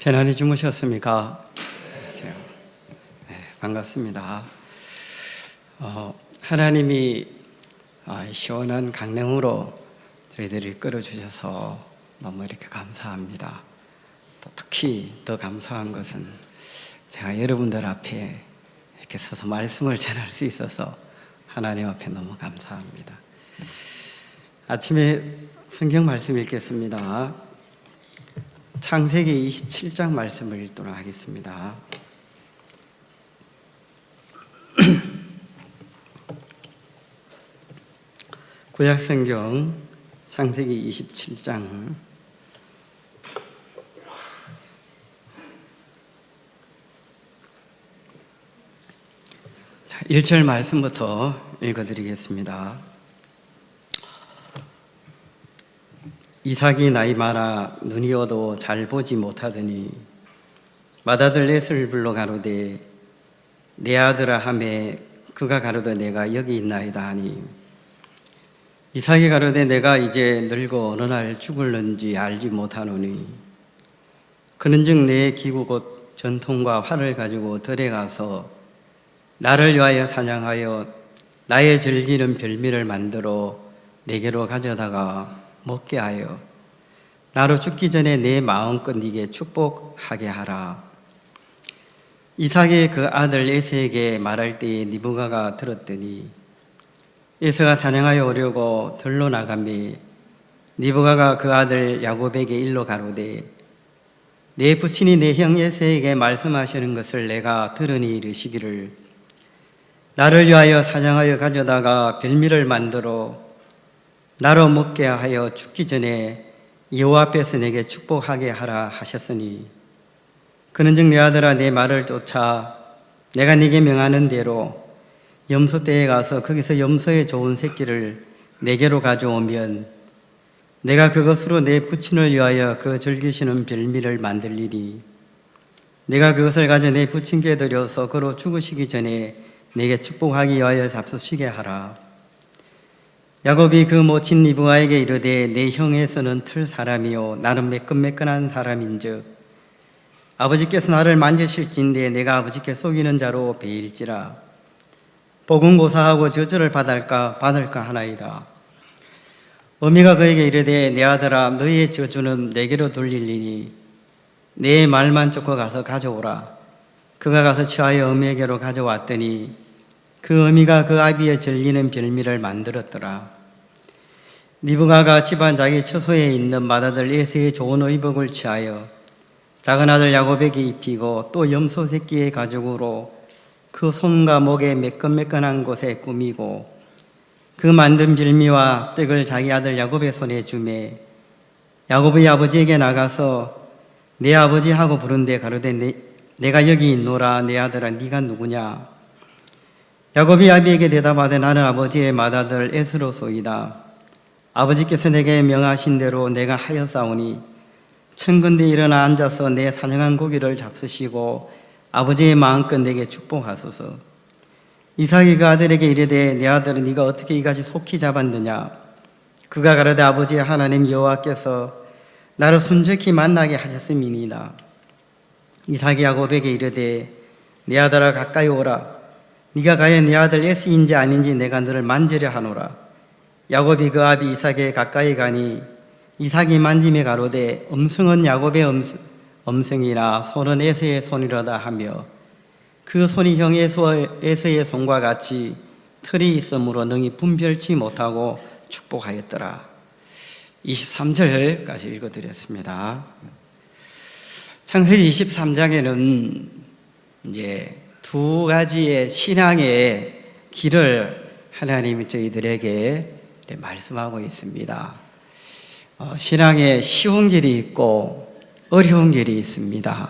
편안히 주무셨습니까? 네, 반갑습니다. 하나님이 시원한 강냉으로 저희들을 끌어주셔서 너무 이렇게 감사합니다. 또 특히 더 감사한 것은 제가 여러분들 앞에 이렇게 서서 말씀을 전할 수 있어서 하나님 앞에 너무 감사합니다. 아침에 성경 말씀 읽겠습니다. 창세기 27장 말씀을 읽도록 하겠습니다. 구약성경 창세기 27장 1절 말씀부터 읽어드리겠습니다. 이삭이 나이 많아 눈이 어두워 잘 보지 못하더니 맏아들 넷을 불러 가로되 내 아들아 하매 그가 가로되 내가 여기 있나이다 하니 이삭이 가로되 내가 이제 늙어 어느 날 죽을는지 알지 못하노니 그런즉 내 기구 곧 전통과 활을 가지고 들에 가서 나를 위하여 사냥하여 나의 즐기는 별미를 만들어 내게로 가져다가 먹게 하여 나로 죽기 전에 내 마음껏 네게 축복하게 하라. 이삭이 그 아들 에서에게 말할 때에 리브가가 들었더니 에서가 사냥하여 오려고 들로 나가매 리브가가 그 아들 야곱에게 일러 가로되 내 부친이 내 형 에서에게 말씀하시는 것을 내가 들으니 이르시기를 나를 위하여 사냥하여 가져다가 별미를 만들어 나로 먹게 하여 죽기 전에 여호와 앞에서 내게 축복하게 하라 하셨으니 그런즉 내 아들아 내 말을 쫓아 내가 네게 명하는 대로 염소떼에 가서 거기서 염소의 좋은 새끼를 내게로 가져오면 내가 그것으로 내 부친을 위하여 그 즐기시는 별미를 만들리니 내가 그것을 가져 내 부친께 드려서 그로 죽으시기 전에 내게 축복하기 위하여 잡수시게 하라. 야곱이 그 모친 리브가에게 이르되 내 형에서는 틀 사람이요 나는 매끈매끈한 사람인즉 아버지께서 나를 만지실진데 내가 아버지께 속이는 자로 베일지라 복은 고사하고 저주를 받을까 하나이다. 어미가 그에게 이르되 내 아들아 너의 저주는 내게로 돌릴리니 내 말만 쫓고 가서 가져오라. 그가 가서 취하여 어미에게로 가져왔더니 그 어미가 그 아비의 즐기는 별미를 만들었더라. 리브가가 집안 자기 처소에 있는 맏아들 에서의 좋은 의복을 취하여 작은 아들 야곱에게 입히고 또 염소 새끼의 가죽으로 그 손과 목에 매끈매끈한 곳에 꾸미고 그 만든 별미와 떡을 자기 아들 야곱의 손에 주매 야곱의 아버지에게 나가서 내 아버지 하고 부른데 가로되 내가 여기 있노라. 내 아들아 네가 누구냐? 야곱이 아비에게 대답하되 나는 아버지의 맏아들 에스로소이다. 아버지께서 내게 명하신 대로 내가 하였사오니 천근대 일어나 앉아서 내 사냥한 고기를 잡수시고 아버지의 마음껏 내게 축복하소서. 이삭이 그 아들에게 이르되 내 아들은 네가 어떻게 이같이 속히 잡았느냐? 그가 가로되 아버지의 하나님 여호와께서 나를 순적히 만나게 하셨음이니이다. 이삭이 야곱에게 이르되 내 아들아 가까이 오라. 네가 과연 네 아들 에서인지 아닌지 내가 너를 만지려 하노라. 야곱이 그 아비 이삭에 가까이 가니 이삭이 만짐에 가로되 음성은 야곱의 음성이나 손은 에서의 손이로다 하며 그 손이 형 에서의 손과 같이 털이 있으므로 능히 분별치 못하고 축복하였더라. 23절까지 읽어드렸습니다. 창세기 23장에는 이제 두 가지의 신앙의 길을 하나님이 저희들에게 말씀하고 있습니다. 신앙에 쉬운 길이 있고 어려운 길이 있습니다.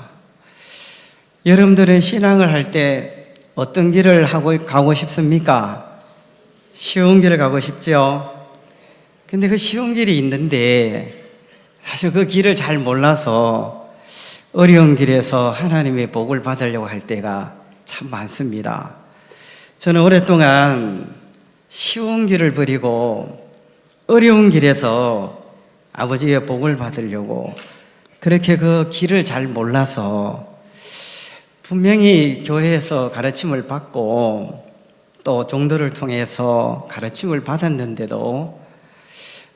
여러분들은 신앙을 할 때 어떤 길을 가고 싶습니까? 쉬운 길을 가고 싶죠? 근데 그 쉬운 길이 있는데 사실 그 길을 잘 몰라서 어려운 길에서 하나님의 복을 받으려고 할 때가 참 많습니다. 저는 오랫동안 쉬운 길을 버리고 어려운 길에서 아버지의 복을 받으려고 그렇게 그 길을 잘 몰라서 분명히 교회에서 가르침을 받고 또 종도를 통해서 가르침을 받았는데도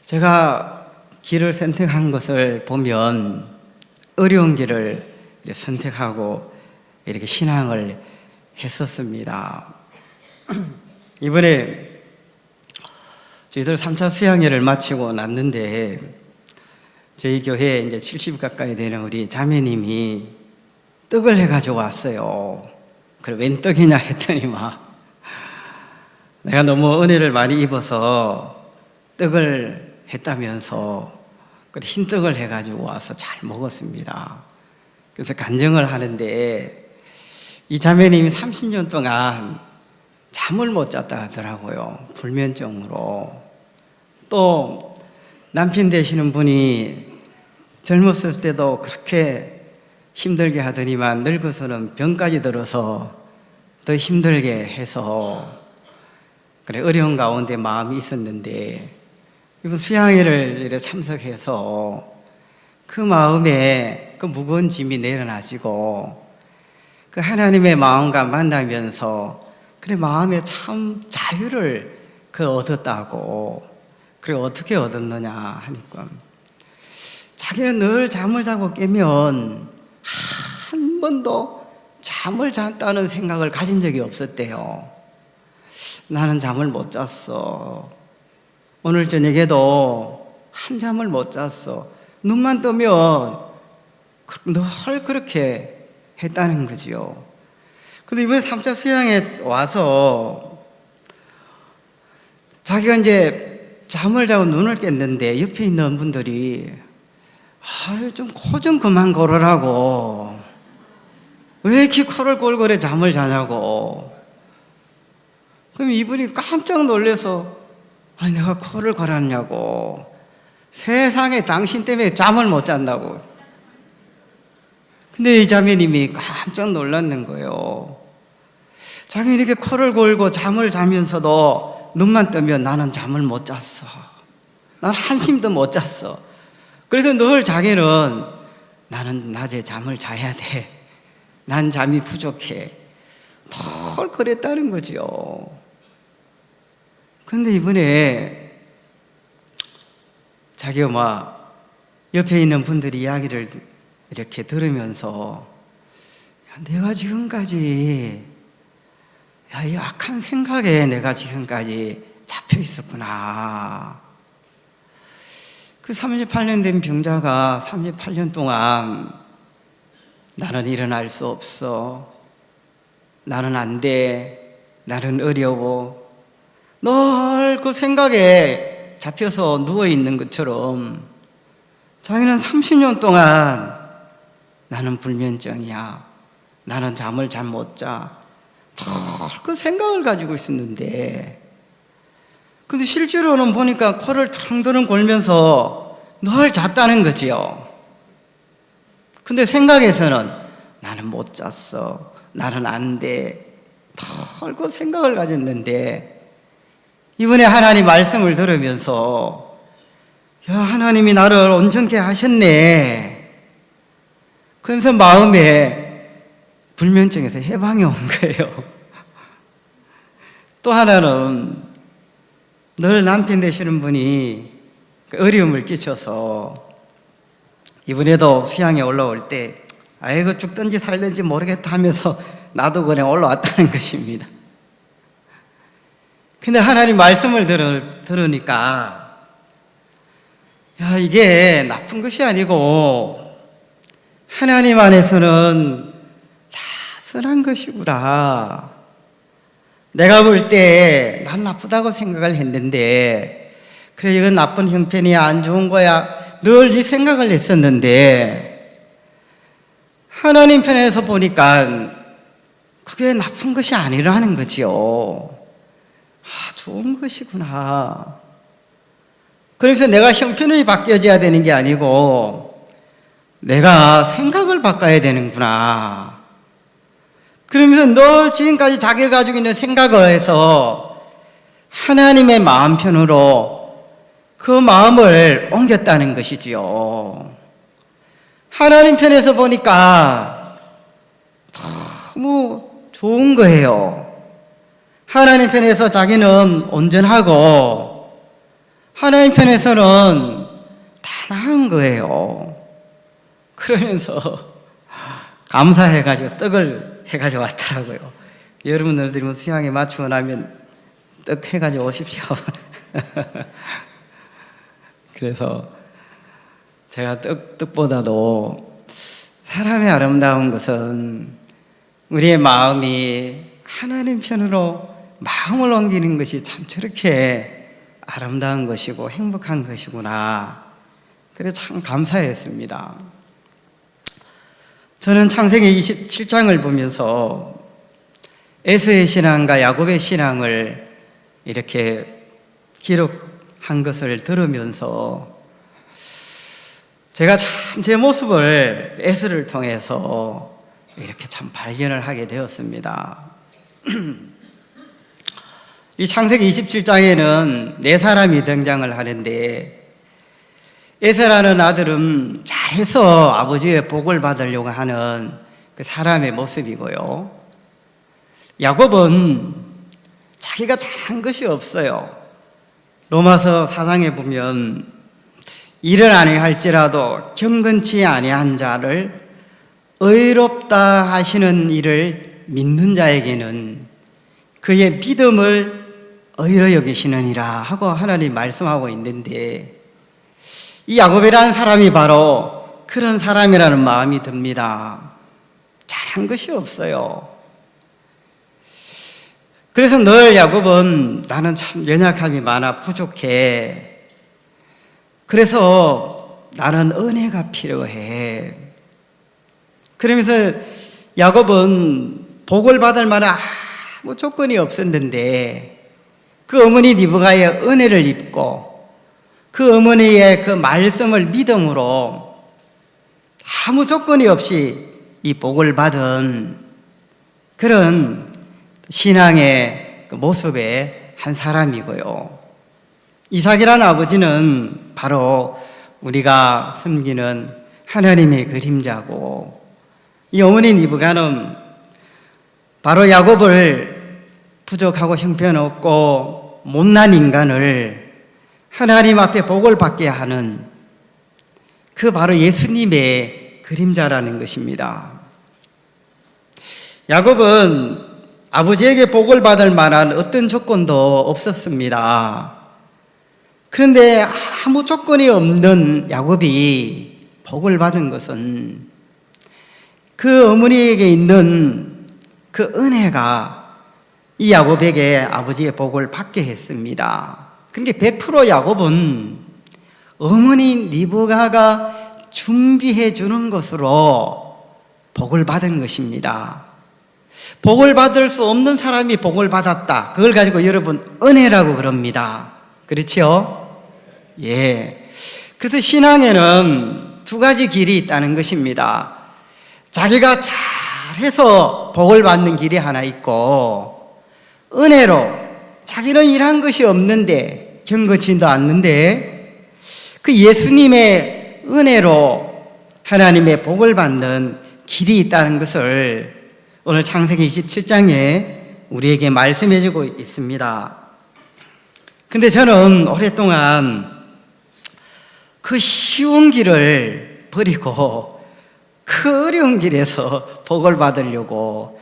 제가 길을 선택한 것을 보면 어려운 길을 선택하고 이렇게 신앙을 했었습니다. 이번에 저희들 3차 수양회를 마치고 났는데 저희 교회에 이제 70 가까이 되는 우리 자매님이 떡을 해가지고 왔어요. 그래, 웬 떡이냐 했더니만 내가 너무 은혜를 많이 입어서 떡을 했다면서 그래, 흰떡을 해가지고 와서 잘 먹었습니다. 그래서 간증을 하는데 이 자매님이 30년 동안 잠을 못 잤다 하더라고요. 불면증으로. 또 남편 되시는 분이 젊었을 때도 그렇게 힘들게 하더니만 늙어서는 병까지 들어서 더 힘들게 해서 그래 어려운 가운데 마음이 있었는데 이번 수양회를 이렇게 참석해서 그 마음에 그 무거운 짐이 내려놔지고 그 하나님의 마음과 만나면서 그래 마음에 참 자유를 얻었다고. 그래 어떻게 얻었느냐 하니까 자기는 늘 잠을 자고 깨면 한 번도 잠을 잤다는 생각을 가진 적이 없었대요. 나는 잠을 못 잤어. 오늘 저녁에도 한잠을 못 잤어. 눈만 뜨면 늘 그렇게 했다는 거지요. 근데 이번에 3차 수양에 와서 자기가 이제 잠을 자고 눈을 깼는데 옆에 있는 분들이 좀 코 좀 그만 고르라고. 왜 이렇게 코를 골고루 잠을 자냐고. 그럼 이분이 깜짝 놀라서 내가 코를 골았냐고. 세상에 당신 때문에 잠을 못 잔다고. 근데 이 자매님이 깜짝 놀랐는 거예요. 자기 이렇게 코를 골고 잠을 자면서도 눈만 뜨면 나는 잠을 못 잤어. 난 한숨도 못 잤어. 그래서 늘 자기는 나는 낮에 잠을 자야 돼. 난 잠이 부족해. 늘 그랬다는 거죠. 그런데 이번에 자기가 막 옆에 있는 분들이 이야기를 이렇게 들으면서 내가 지금까지 이 악한 생각에 내가 지금까지 잡혀 있었구나. 그 38년 된 병자가 38년 동안 나는 일어날 수 없어. 나는 안 돼. 나는 어려워. 늘 그 생각에 잡혀서 누워있는 것처럼 자기는 30년 동안 나는 불면증이야. 나는 잠을 잘 못 자. 그 생각을 가지고 있었는데 근데 실제로는 보니까 코를 텅텅 골면서 늘 잤다는 거지요. 근데 생각에서는 나는 못 잤어. 나는 안 돼. 늘 그 생각을 가졌는데 이번에 하나님 말씀을 들으면서 하나님이 나를 온전케 하셨네. 그러면서 마음에 불면증에서 해방이 온 거예요. 또 하나는 늘 남편 되시는 분이 어려움을 끼쳐서 이번에도 수양에 올라올 때 아이고 죽든지 살든지 모르겠다 하면서 나도 그냥 올라왔다는 것입니다. 근데 하나님 말씀을 들으니까 이게 나쁜 것이 아니고 하나님 안에서는 다 선한 것이구나. 내가 볼 때 난 나쁘다고 생각을 했는데 그래 이건 나쁜 형편이야 안 좋은 거야 늘 이 생각을 했었는데 하나님 편에서 보니까 그게 나쁜 것이 아니라는 거지요. 좋은 것이구나. 그래서 내가 형편이 바뀌어져야 되는 게 아니고 내가 생각을 바꿔야 되는구나. 그러면서 늘 지금까지 자기가 가지고 있는 생각을 해서 하나님의 마음편으로 그 마음을 옮겼다는 것이지요. 하나님 편에서 보니까 너무 좋은 거예요. 하나님 편에서 자기는 온전하고 하나님 편에서는 다 나은 거예요. 그러면서 감사해가지고 떡을 해가지고 왔더라고요. 여러분들이 수양에 맞추고 나면 떡 해가지고 오십시오. 그래서 제가 떡보다도 사람의 아름다운 것은 우리의 마음이 하나님 편으로 마음을 옮기는 것이 참 저렇게 아름다운 것이고 행복한 것이구나. 그래서 참 감사했습니다. 저는 창세기 27장을 보면서 에서의 신앙과 야곱의 신앙을 이렇게 기록한 것을 들으면서 제가 참 제 모습을 에서를 통해서 이렇게 참 발견을 하게 되었습니다. 이 창세기 27장에는 네 사람이 등장을 하는데 에서라는 아들은 잘해서 아버지의 복을 받으려고 하는 그 사람의 모습이고요. 야곱은 자기가 잘한 것이 없어요. 로마서 4장에 보면 일을 아니할지라도 경건치 아니한 자를 의롭다 하시는 일을 믿는 자에게는 그의 믿음을 의로 여기시느니라 하고 하나님 말씀하고 있는데 이 야곱이라는 사람이 바로 그런 사람이라는 마음이 듭니다. 잘한 것이 없어요. 그래서 늘 야곱은 나는 참 연약함이 많아 부족해. 그래서 나는 은혜가 필요해. 그러면서 야곱은 복을 받을 만한 아무 조건이 없었는데 그 어머니 리브가의 은혜를 입고 그 어머니의 그 말씀을 믿음으로 아무 조건이 없이 이 복을 받은 그런 신앙의 그 모습의 한 사람이고요. 이삭이라는 아버지는 바로 우리가 섬기는 하나님의 그림자고 이 어머니 리브가는 바로 야곱을 부족하고 형편없고 못난 인간을 하나님 앞에 복을 받게 하는 그 바로 예수님의 그림자라는 것입니다. 야곱은 아버지에게 복을 받을 만한 어떤 조건도 없었습니다. 그런데 아무 조건이 없는 야곱이 복을 받은 것은 그 어머니에게 있는 그 은혜가 이 야곱에게 아버지의 복을 받게 했습니다. 그러니까 100% 야곱은 어머니 리브가가 준비해 주는 것으로 복을 받은 것입니다. 복을 받을 수 없는 사람이 복을 받았다. 그걸 가지고 여러분 은혜라고 그럽니다. 그렇죠? 예. 그래서 신앙에는 두 가지 길이 있다는 것입니다. 자기가 잘해서 복을 받는 길이 하나 있고 은혜로 자기는 일한 것이 없는데 경건치도 않는데 그 예수님의 은혜로 하나님의 복을 받는 길이 있다는 것을 오늘 창세기 27장에 우리에게 말씀해 주고 있습니다. 근데 저는 오랫동안 그 쉬운 길을 버리고 그 어려운 길에서 복을 받으려고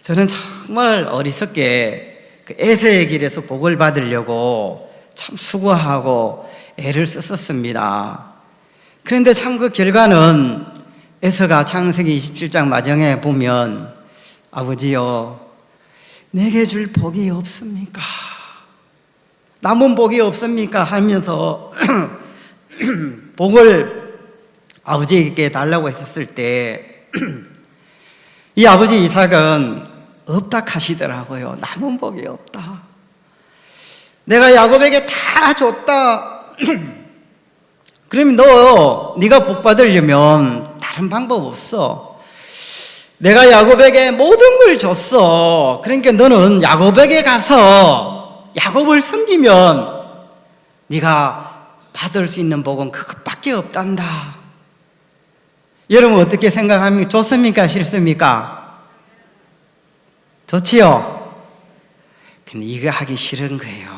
저는 정말 어리석게 그 에서의 길에서 복을 받으려고 참 수고하고 애를 썼었습니다. 그런데 참 그 결과는 에서가 창세기 27장 마지막에 보면 아버지요, 내게 줄 복이 없습니까? 남은 복이 없습니까? 하면서 복을 아버지에게 달라고 했었을 때 이 아버지 이삭은 없다 하시더라고요. 남은 복이 없다. 내가 야곱에게 다 줬다. 그러면 네가 복 받으려면 다른 방법 없어. 내가 야곱에게 모든 걸 줬어. 그러니까 너는 야곱에게 가서 야곱을 섬기면 네가 받을 수 있는 복은 그것밖에 없단다. 여러분 어떻게 생각합니까? 좋습니까? 싫습니까? 좋지요? 근데 이거 하기 싫은 거예요.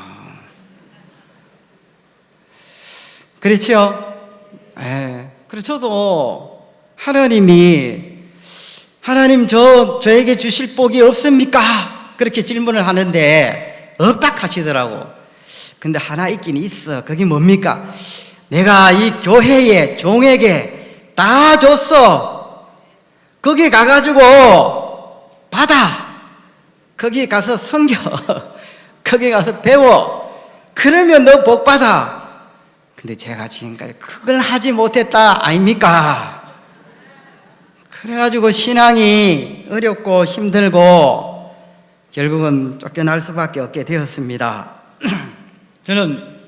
그렇죠? 그래서 저도 하나님 저에게 주실 복이 없습니까? 그렇게 질문을 하는데 없다 하시더라고. 근데 하나 있긴 있어. 그게 뭡니까? 내가 이 교회에 종에게 다 줬어. 거기 가가지고 받아. 거기 가서 섬겨. 거기 가서 배워. 그러면 너 복 받아. 근데 제가 지금까지 그걸 하지 못했다 아닙니까? 그래가지고 신앙이 어렵고 힘들고 결국은 쫓겨날 수밖에 없게 되었습니다. 저는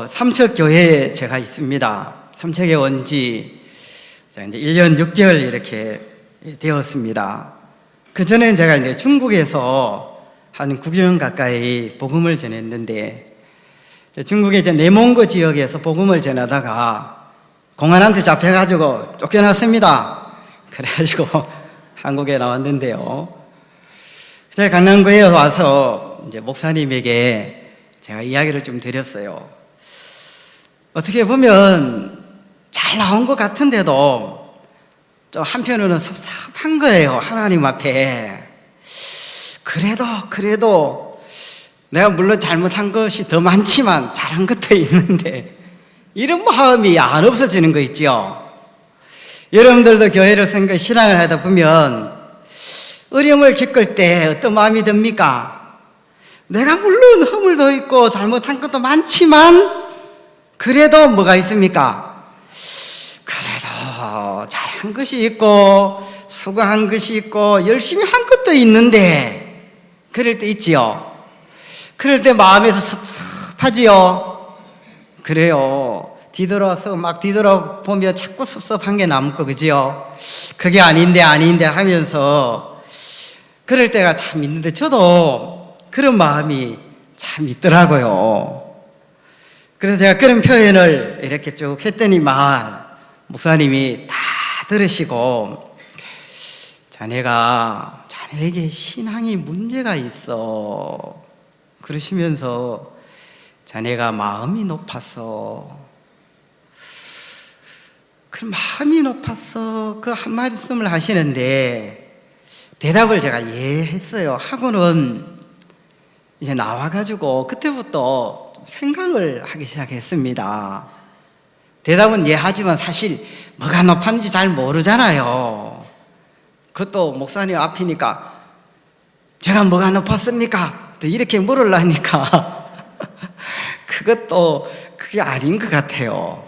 삼척교회에 제가 있습니다. 삼척에 온 지 이제 1년 6개월 이렇게 되었습니다. 그 전에는 제가 이제 중국에서 한 9년 가까이 복음을 전했는데, 중국의 이제 내몽고 지역에서 복음을 전하다가 공안한테 잡혀가지고 쫓겨났습니다. 그래가지고 한국에 나왔는데요. 제가 강남구에 와서 이제 목사님에게 제가 이야기를 좀 드렸어요. 어떻게 보면 잘 나온 것 같은데도 좀 한편으로는 섭섭한 거예요. 하나님 앞에. 그래도 내가 물론 잘못한 것이 더 많지만 잘한 것도 있는데 이런 마음이 안 없어지는 거 있죠. 여러분들도 교회를 신앙을 하다 보면 어려움을 겪을 때 어떤 마음이 듭니까? 내가 물론 허물도 있고 잘못한 것도 많지만 그래도 뭐가 있습니까? 그래도 잘한 것이 있고 수고한 것이 있고 열심히 한 것도 있는데 그럴 때 있지요. 그럴 때 마음에서 섭섭하지요. 그래요. 뒤돌아서 막 뒤돌아보면 자꾸 섭섭한 게 남고, 그지요? 그게 아닌데 하면서 그럴 때가 참 있는데 저도 그런 마음이 참 있더라고요. 그래서 제가 그런 표현을 이렇게 쭉 했더니만 목사님이 다 들으시고 자네에게 신앙이 문제가 있어. 그러시면서 자네가 마음이 높았어. 그 마음이 높았어. 그 한 말씀을 하시는데 대답을 제가 했어요. 하고는 이제 나와가지고 그때부터 생각을 하기 시작했습니다. 대답은 하지만 사실 뭐가 높았는지 잘 모르잖아요. 그것도 목사님 앞이니까 제가 뭐가 높았습니까? 또 이렇게 물으려니까 그게 아닌 것 같아요.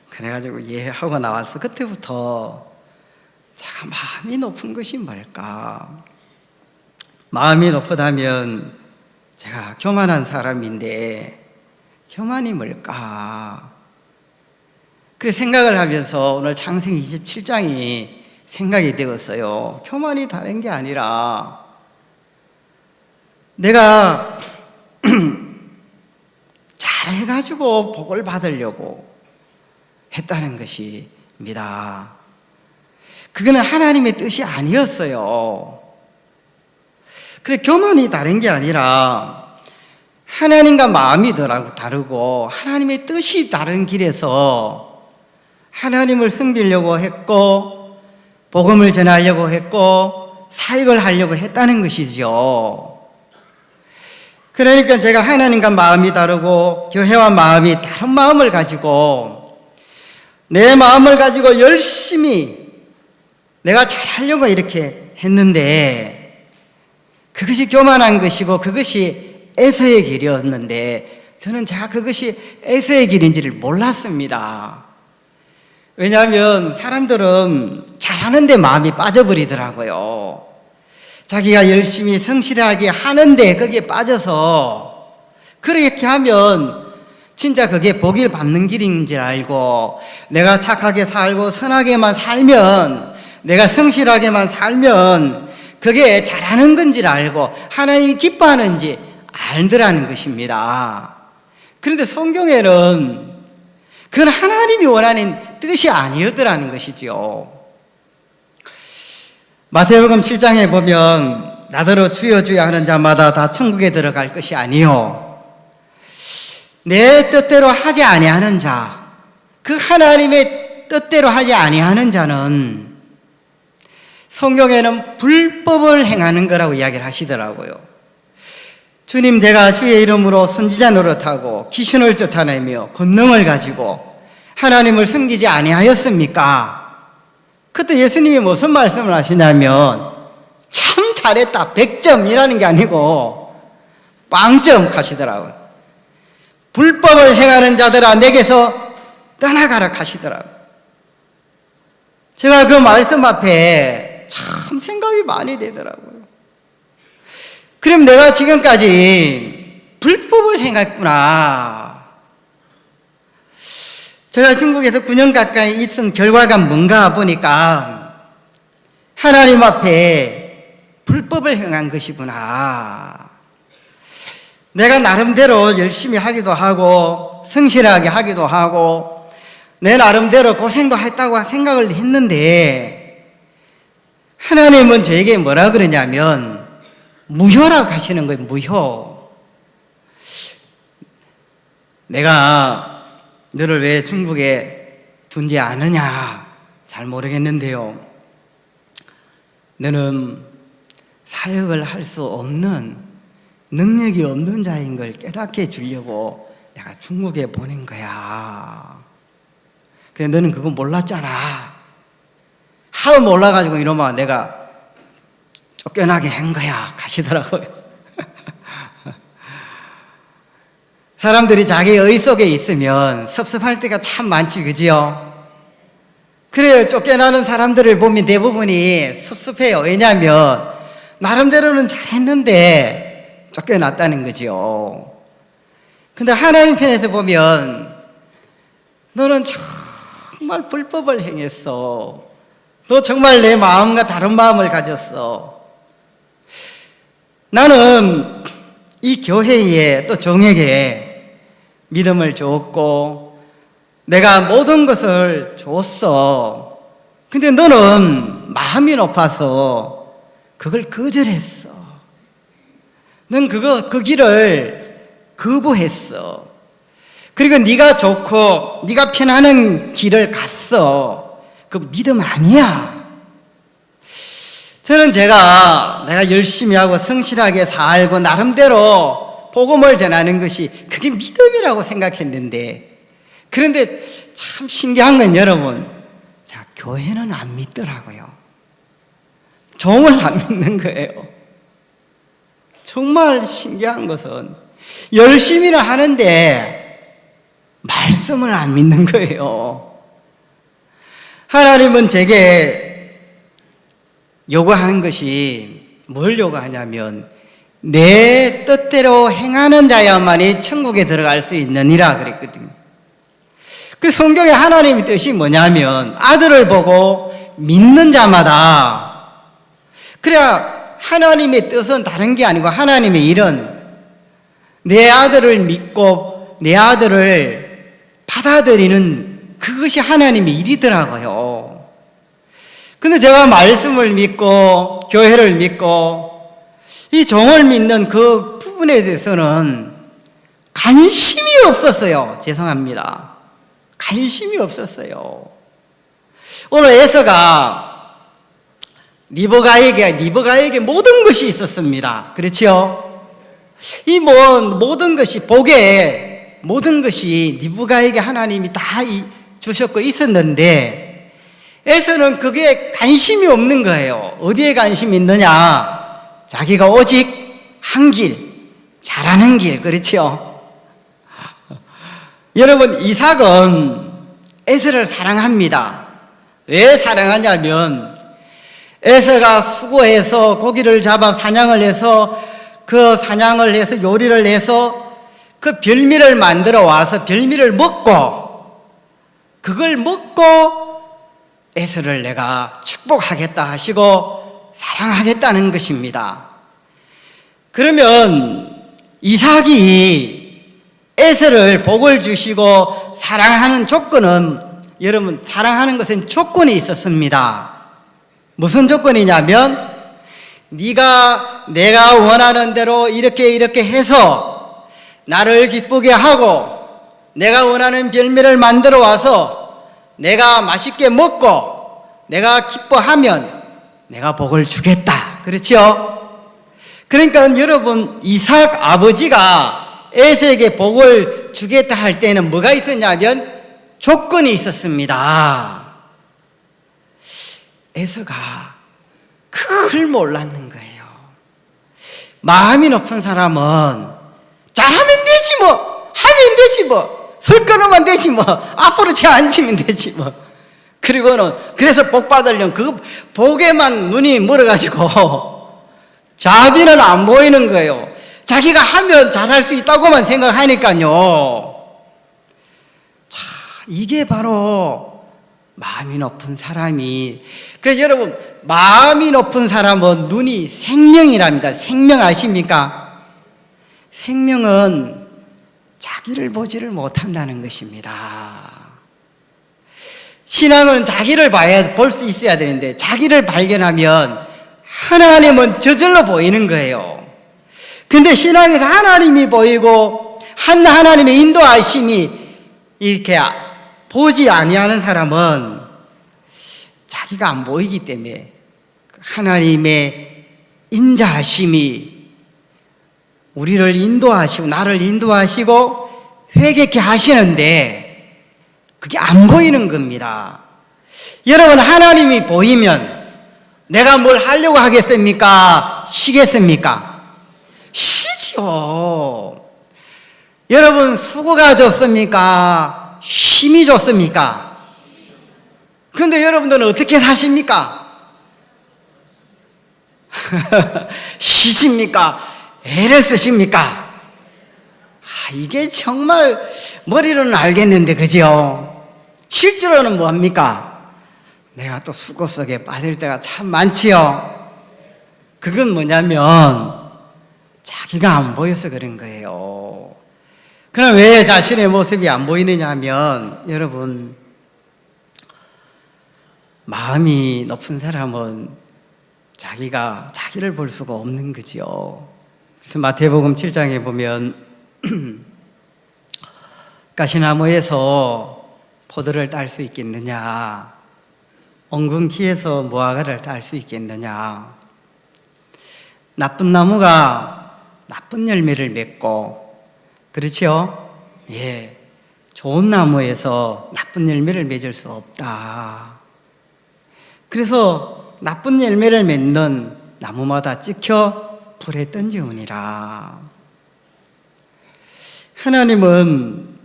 그래가지고 하고 나와서 그때부터 제가 마음이 높은 것이 뭘까? 마음이 높다면 제가 교만한 사람인데 교만이 뭘까? 그 생각을 하면서 오늘 창세기 27장이 생각이 되었어요. 교만이 다른 게 아니라 내가 잘해가지고 복을 받으려고 했다는 것입니다. 그거는 하나님의 뜻이 아니었어요. 그래, 교만이 다른 게 아니라 하나님과 마음이 다르고 하나님의 뜻이 다른 길에서 하나님을 섬기려고 했고 복음을 전하려고 했고 사역을 하려고 했다는 것이죠. 그러니까 제가 하나님과 마음이 다르고 교회와 마음이 다른 마음을 가지고 내 마음을 가지고 열심히 내가 잘하려고 이렇게 했는데 그것이 교만한 것이고 그것이 에서의 길이었는데 저는 제가 그것이 에서의 길인지를 몰랐습니다. 왜냐하면 사람들은 잘하는데 마음이 빠져버리더라고요. 자기가 열심히 성실하게 하는데 거기에 빠져서 그렇게 하면 진짜 그게 복을 받는 길인 줄 알고 내가 착하게 살고 선하게만 살면 내가 성실하게만 살면 그게 잘하는 건지 알고 하나님이 기뻐하는지 알더라는 것입니다. 그런데 성경에는 그건 하나님이 원하는 뜻이 아니었더라는 것이지요. 마태복음 7장에 보면 나더러 주여 주여 하는 자마다 다 천국에 들어갈 것이 아니요 내 뜻대로 하지 아니하는 자, 그 하나님의 뜻대로 하지 아니하는 자는 성경에는 불법을 행하는 거라고 이야기를 하시더라고요. 주님, 내가 주의 이름으로 선지자 노릇하고 귀신을 쫓아내며 권능을 가지고 하나님을 섬기지 아니하였습니까? 그때 예수님이 무슨 말씀을 하시냐면 참 잘했다, 100점이라는 게 아니고 빵점 하시더라고요. 불법을 행하는 자들아 내게서 떠나가라 하시더라고요. 제가 그 말씀 앞에 참 생각이 많이 되더라고요. 그럼 내가 지금까지 불법을 행했구나. 제가 중국에서 9년 가까이 있은 결과가 뭔가 보니까 하나님 앞에 불법을 행한 것이구나. 내가 나름대로 열심히 하기도 하고 성실하게 하기도 하고 내 나름대로 고생도 했다고 생각을 했는데 하나님은 저에게 뭐라 그러냐면 무효라고 하시는 거예요. 무효. 내가 너를 왜 중국에 둔지 않으냐 잘 모르겠는데요, 너는 사역을 할 수 없는 능력이 없는 자인 걸 깨닫게 해주려고 내가 중국에 보낸 거야. 근데 너는 그거 몰랐잖아. 하도 몰라가지고 이러면 내가 쫓겨나게 한 거야 가시더라고요. 사람들이 자기 의 속에 있으면 섭섭할 때가 참 많지, 그지요? 그래요. 쫓겨나는 사람들을 보면 대부분이 섭섭해요. 왜냐하면 나름대로는 잘했는데 쫓겨났다는 거지요. 근데 하나님 편에서 보면 너는 정말 불법을 행했어. 너 정말 내 마음과 다른 마음을 가졌어. 나는 이 교회에 또 종에게 믿음을 줬고 내가 모든 것을 줬어. 근데 너는 마음이 높아서 그걸 거절했어. 넌 그 길을 거부했어. 그리고 네가 좋고 네가 편하는 길을 갔어. 그 믿음 아니야. 저는 내가 열심히 하고 성실하게 살고 나름대로 복음을 전하는 것이 그게 믿음이라고 생각했는데, 그런데 참 신기한 건 여러분, 교회는 안 믿더라고요. 종을 안 믿는 거예요. 정말 신기한 것은 열심히는 하는데 말씀을 안 믿는 거예요. 하나님은 제게 요구한 것이 뭘 요구하냐면 내 뜻대로 행하는 자야만이 천국에 들어갈 수 있느니라 그랬거든요. 그래서 성경에 하나님의 뜻이 뭐냐면 아들을 보고 믿는 자마다, 그래야 하나님의 뜻은 다른 게 아니고 하나님의 일은 내 아들을 믿고 내 아들을 받아들이는 그것이 하나님의 일이더라고요. 근데 제가 말씀을 믿고 교회를 믿고 이 종을 믿는 그 부분에 대해서는 관심이 없었어요. 죄송합니다. 관심이 없었어요. 오늘 에서가 리브가에게 모든 것이 있었습니다. 그렇죠? 이 모든 것이 복에 모든 것이 리브가에게 하나님이 다 주셨고 있었는데 에서는 그게 관심이 없는 거예요. 어디에 관심이 있느냐? 자기가 오직 한 길, 잘하는 길, 그렇죠? 여러분, 이삭은 에서를 사랑합니다. 왜 사랑하냐면 에서가 수고해서 고기를 잡아 사냥을 해서 그 사냥을 해서 요리를 해서 그 별미를 만들어 와서 별미를 먹고 그걸 먹고 에서를 내가 축복하겠다 하시고 사랑하겠다는 것입니다. 그러면 이삭이 에서를 복을 주시고 사랑하는 조건은 여러분, 사랑하는 것엔 조건이 있었습니다. 무슨 조건이냐면, 네가 내가 원하는 대로 이렇게 해서 나를 기쁘게 하고 내가 원하는 별미를 만들어 와서 내가 맛있게 먹고 내가 기뻐하면 내가 복을 주겠다. 그렇죠? 그러니까 여러분, 이삭 아버지가 에서에게 복을 주겠다 할 때는 뭐가 있었냐면 조건이 있었습니다. 에서가 그걸 몰랐는 거예요. 마음이 높은 사람은 잘하면 되지 뭐, 하면 되지 뭐, 설 끊으면 되지 뭐, 앞으로 제 앉으면 되지 뭐. 그리고는 그래서 복 받으려면 그 복에만 눈이 멀어가지고 자기는 안 보이는 거예요. 자기가 하면 잘할 수 있다고만 생각하니까요. 자, 이게 바로 마음이 높은 사람이. 그래서 여러분, 마음이 높은 사람은 눈이 생명이랍니다. 생명 아십니까? 생명은 자기를 보지를 못한다는 것입니다. 신앙은 자기를 볼 수 있어야 되는데 자기를 발견하면 하나님은 저절로 보이는 거예요. 근데 신앙에서 하나님이 보이고 하나님의 인도하심이 이렇게 보지 아니하는 사람은 자기가 안 보이기 때문에 하나님의 인자하심이 우리를 인도하시고 나를 인도하시고 회개케 하시는데 그게 안 보이는 겁니다. 여러분, 하나님이 보이면 내가 뭘 하려고 하겠습니까? 쉬겠습니까? 쉬지요. 여러분, 수고가 좋습니까? 힘이 좋습니까? 그런데 여러분들은 어떻게 사십니까? 쉬십니까? 애를 쓰십니까? 이게 정말 머리로는 알겠는데, 그죠? 실제로는 뭐합니까? 내가 또 수고 속에 빠질 때가 참 많지요. 그건 뭐냐면 자기가 안 보여서 그런 거예요. 그럼 왜 자신의 모습이 안 보이느냐 하면, 여러분, 마음이 높은 사람은 자기가 자기를 볼 수가 없는 거지요. 그래서 마태복음 7장에 보면 가시나무에서 포도를 딸 수 있겠느냐, 엉겅퀴에서 무화과를 딸 수 있겠느냐, 나쁜 나무가 나쁜 열매를 맺고, 그렇죠? 예, 좋은 나무에서 나쁜 열매를 맺을 수 없다. 그래서 나쁜 열매를 맺는 나무마다 찍혀 불에 던지우니라. 하나님은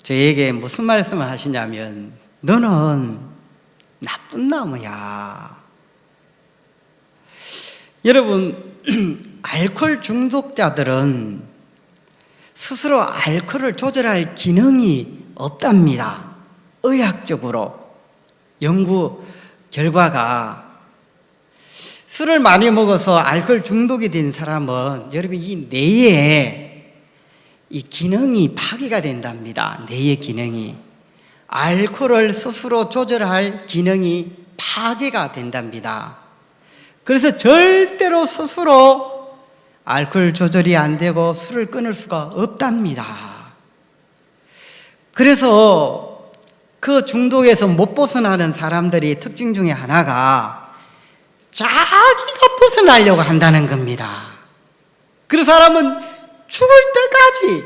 저에게 무슨 말씀을 하시냐면, 너는 나쁜 나무야. 여러분, 알코올 중독자들은 스스로 알코올을 조절할 기능이 없답니다. 의학적으로 연구 결과가, 술을 많이 먹어서 알코올 중독이 된 사람은 여러분 이 뇌에 이 기능이 파괴가 된답니다. 뇌의 기능이, 알코올을 스스로 조절할 기능이 파괴가 된답니다. 그래서 절대로 스스로 알코올 조절이 안 되고 술을 끊을 수가 없답니다. 그래서 그 중독에서 못 벗어나는 사람들의 특징 중에 하나가 자기가 벗어나려고 한다는 겁니다. 그 사람은 죽을 때까지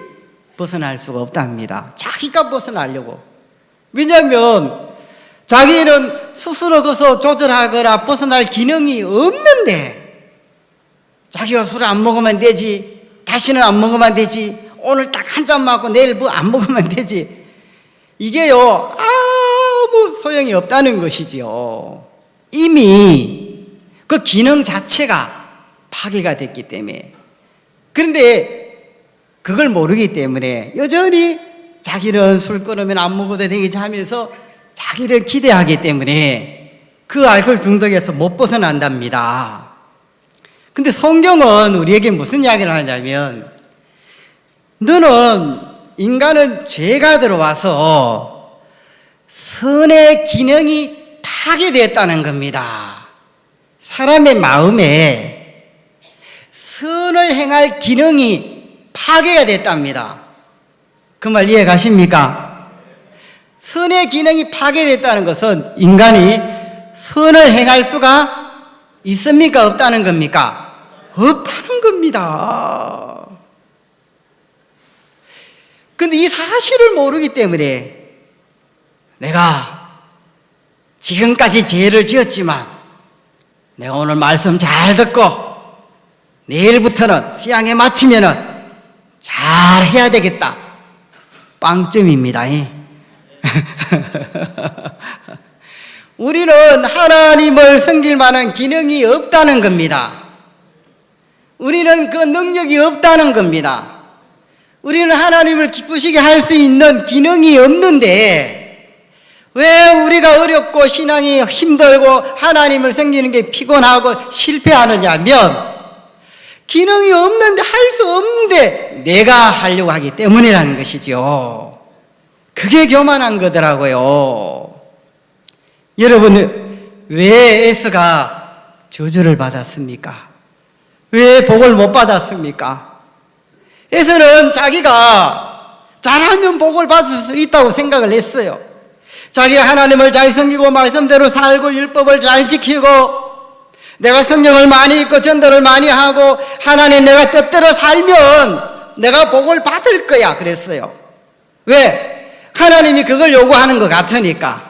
벗어날 수가 없답니다. 자기가 벗어나려고. 왜냐하면 자기는 스스로 그것을 조절하거나 벗어날 기능이 없는데, 자기가 술을 안 먹으면 되지, 다시는 안 먹으면 되지, 오늘 딱 한 잔 먹고 내일 뭐 안 먹으면 되지, 이게요 아무 소용이 없다는 것이지요. 이미 그 기능 자체가 파괴가 됐기 때문에. 그런데 그걸 모르기 때문에 여전히 자기는 술 끊으면 안 먹어도 되겠지 하면서 자기를 기대하기 때문에 그 알코올 중독에서 못 벗어난답니다. 근데 성경은 우리에게 무슨 이야기를 하냐면, 인간은 죄가 들어와서 선의 기능이 파괴됐다는 겁니다. 사람의 마음에 선을 행할 기능이 파괴가 됐답니다. 그 말 이해 가십니까? 선의 기능이 파괴됐다는 것은 인간이 선을 행할 수가 있습니까? 없다는 겁니까? 없다는 겁니다. 근데 이 사실을 모르기 때문에 내가 지금까지 죄를 지었지만 내가 오늘 말씀 잘 듣고 내일부터는 수양에 마치면은 잘 해야 되겠다. 빵점입니다. 우리는 하나님을 섬길 만한 기능이 없다는 겁니다. 우리는 그 능력이 없다는 겁니다. 우리는 하나님을 기쁘시게 할 수 있는 기능이 없는데 왜 우리가 어렵고 신앙이 힘들고 하나님을 섬기는 게 피곤하고 실패하느냐면 기능이 없는데 할 수 없는데 내가 하려고 하기 때문이라는 것이죠. 그게 교만한 거더라고요. 여러분, 왜 에서가 저주를 받았습니까? 왜 복을 못 받았습니까? 에서는 자기가 잘하면 복을 받을 수 있다고 생각을 했어요. 자기가 하나님을 잘 섬기고 말씀대로 살고 율법을 잘 지키고 내가 성경을 많이 읽고 전도를 많이 하고 하나님 내가 뜻대로 살면 내가 복을 받을 거야 그랬어요. 왜? 하나님이 그걸 요구하는 것 같으니까.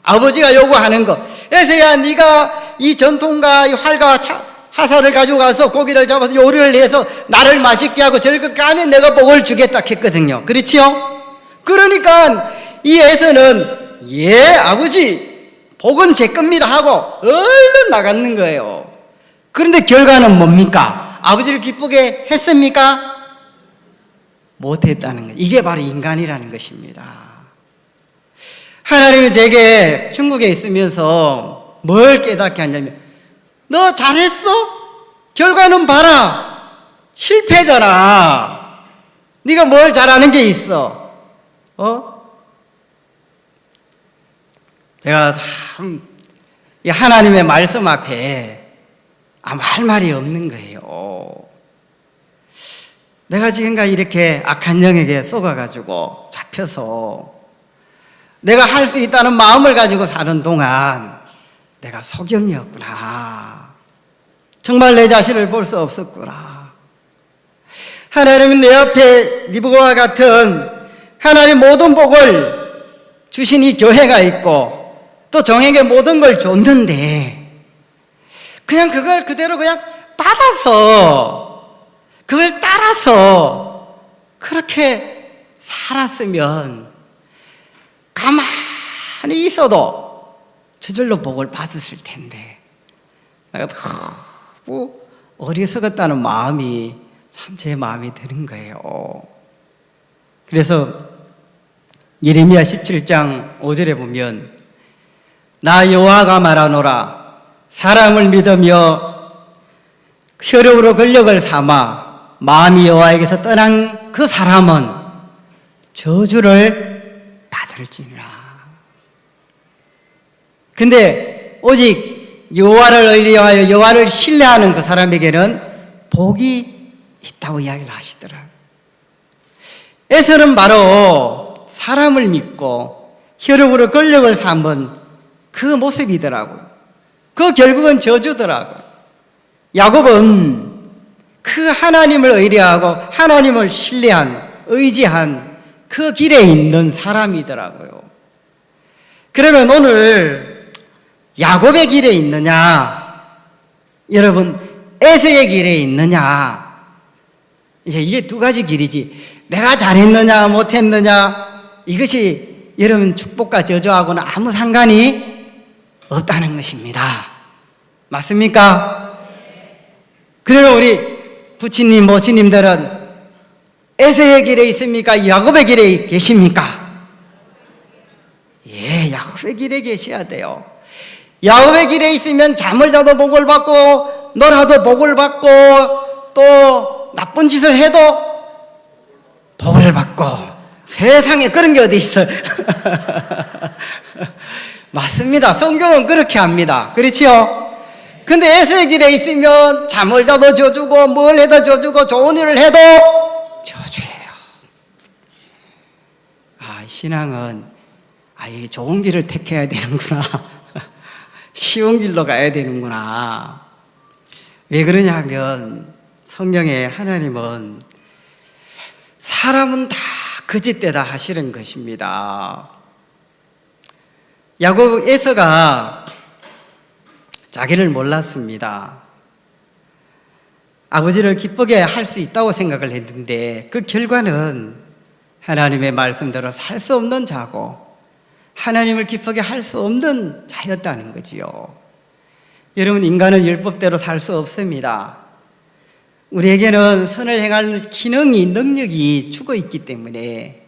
아버지가 요구하는 거. 에서야 네가 이 전통과 이 활과 화살을 가지고 가서 고기를 잡아서 요리를 해서 나를 맛있게 하고 즐겁게 하면 내가 복을 주겠다 했거든요. 그렇지요? 그러니까 이 에서는 예 아버지 복은 제 겁니다 하고 얼른 나갔는 거예요. 그런데 결과는 뭡니까? 아버지를 기쁘게 했습니까? 못했다는 거예요. 이게 바로 인간이라는 것입니다. 하나님이 제게 중국에 있으면서 뭘 깨닫게 하냐면 너 잘했어? 결과는 봐라. 실패잖아. 네가 뭘 잘하는 게 있어? 제가 참 하나님의 말씀 앞에 아무 할 말이 없는 거예요. 내가 지금까지 이렇게 악한 영에게 속아가지고 잡혀서 내가 할 수 있다는 마음을 가지고 사는 동안 내가 소경이었구나. 정말 내 자신을 볼 수 없었구나. 하나님은 내 앞에 니브고와 같은 하나님 모든 복을 주신 이 교회가 있고 또 종에게 모든 걸 줬는데 그냥 그걸 그대로 그냥 받아서 그걸 따라서 그렇게 살았으면 가만히 있어도 저절로 복을 받았을 텐데 내가 너무 어리석었다는 마음이 참 제 마음이 드는 거예요. 그래서 예레미야 17장 5절에 보면 나 여호와가 말하노라 사람을 믿으며 혈육으로 권력을 삼아 마음이 여호와에게서 떠난 그 사람은 저주를 받을지니라. 근데 오직 여호와를 의뢰하여 여호와를 신뢰하는 그 사람에게는 복이 있다고 이야기를 하시더라고요. 에서는 바로 사람을 믿고 혈육으로 권력을 삼은 그 모습이더라고요. 그 결국은 저주더라고요. 야곱은 그 하나님을 의뢰하고 하나님을 신뢰한 의지한 그 길에 있는 사람이더라고요. 그러면 오늘 야곱의 길에 있느냐 여러분 에서의 길에 있느냐 이제 이게 두 가지 길이지 내가 잘했느냐 못했느냐 이것이 여러분 축복과 저주하고는 아무 상관이 없다는 것입니다. 맞습니까? 그러면 우리 부친님 모친님들은 에서의 길에 있습니까? 야곱의 길에 계십니까? 예, 야곱의 길에 계셔야 돼요. 야곱의 길에 있으면 잠을 자도 복을 받고 놀아도 복을 받고 또 나쁜 짓을 해도 복을 받고 세상에 그런 게 어디 있어? 맞습니다. 성경은 그렇게 합니다. 그렇지요? 근데 에서의 길에 있으면 잠을 자도 져주고 뭘 해도 져주고 좋은 일을 해도 저주해요. 신앙은 이 좋은 길을 택해야 되는구나. 쉬운 길로 가야 되는구나. 왜 그러냐 하면 성경에 하나님은 사람은 다 거짓되다 하시는 것입니다. 야곱 에서가 자기를 몰랐습니다. 아버지를 기쁘게 할 수 있다고 생각을 했는데 그 결과는 하나님의 말씀대로 살 수 없는 자고 하나님을 기쁘게 할 수 없는 자였다는 거지요. 여러분, 인간은 율법대로 살 수 없습니다. 우리에게는 선을 행할 기능이, 능력이 죽어 있기 때문에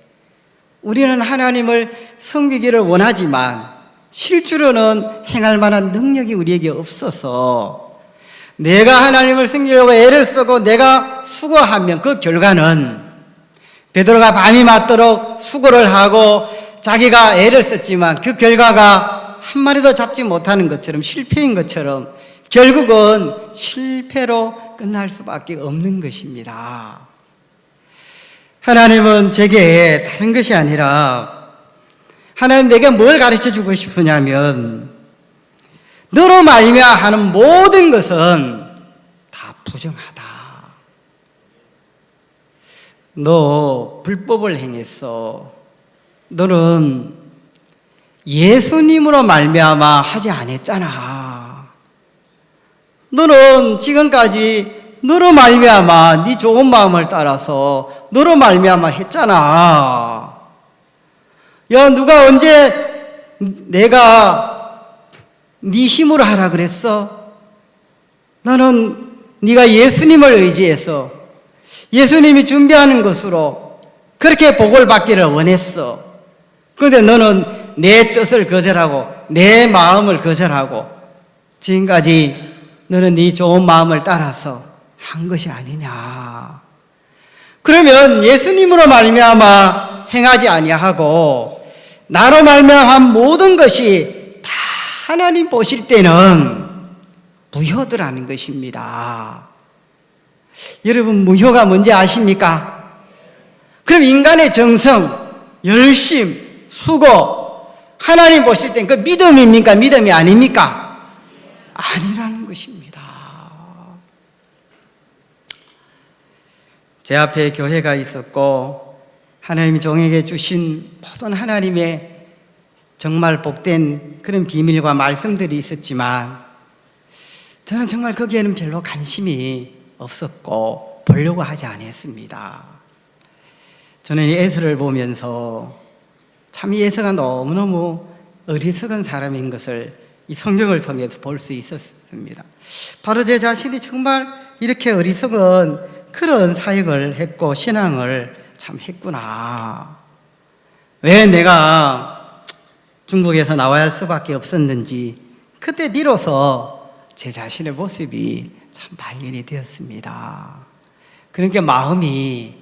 우리는 하나님을 섬기기를 원하지만 실제로는 행할 만한 능력이 우리에게 없어서 내가 하나님을 섬기려고 애를 쓰고 내가 수고하면 그 결과는 베드로가 밤이 맞도록 수고를 하고 자기가 애를 썼지만 그 결과가 한 마리도 잡지 못하는 것처럼 실패인 것처럼 결국은 실패로 끝날 수밖에 없는 것입니다. 하나님은 제게 다른 것이 아니라 하나님 내게 뭘 가르쳐 주고 싶으냐면 너로 말미암아 모든 것은 다 부정하다. 너 불법을 행했어. 너는 예수님으로 말미암아 하지 않았잖아. 너는 지금까지 너로 말미암아 네 좋은 마음을 따라서 너로 말미암아 했잖아. 야, 누가 언제 내가 네 힘으로 하라 그랬어? 나는 네가 예수님을 의지해서 예수님이 준비하는 것으로 그렇게 복을 받기를 원했어. 그런데 너는 내 뜻을 거절하고 내 마음을 거절하고 지금까지 너는 네 좋은 마음을 따라서 한 것이 아니냐. 그러면 예수님으로 말미암아 행하지 아니하고 나로 말미암아 모든 것이 다 하나님 보실 때는 무효더라는 것입니다. 여러분, 무효가 뭔지 아십니까? 그럼 인간의 정성, 열심, 수고, 하나님 보실 땐 그 믿음입니까? 믿음이 아닙니까? 아니라는 것입니다. 제 앞에 교회가 있었고 하나님이 종에게 주신 모든 하나님의 정말 복된 그런 비밀과 말씀들이 있었지만 저는 정말 거기에는 별로 관심이 없었고 보려고 하지 않았습니다. 저는 이 에서를 보면서 참 이 에서가 너무너무 어리석은 사람인 것을 이 성경을 통해서 볼 수 있었습니다. 바로 제 자신이 정말 이렇게 어리석은 그런 사역을 했고 신앙을 참 했구나. 왜 내가 중국에서 나와야 할 수밖에 없었는지 그때 비로소 제 자신의 모습이 참 발견이 되었습니다. 그러니까 마음이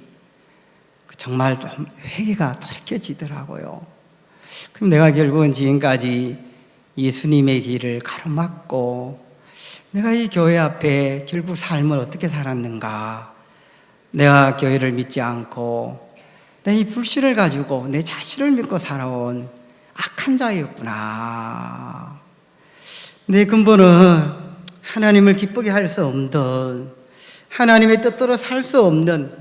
정말 좀 회개가 돌이켜지더라고요. 그럼 내가 결국은 지금까지 예수님의 길을 가로막고 내가 이 교회 앞에 결국 삶을 어떻게 살았는가. 내가 교회를 믿지 않고 내 이 불신을 가지고 내 자신을 믿고 살아온 악한 자였구나. 내 근본은 하나님을 기쁘게 할 수 없는, 하나님의 뜻대로 살 수 없는,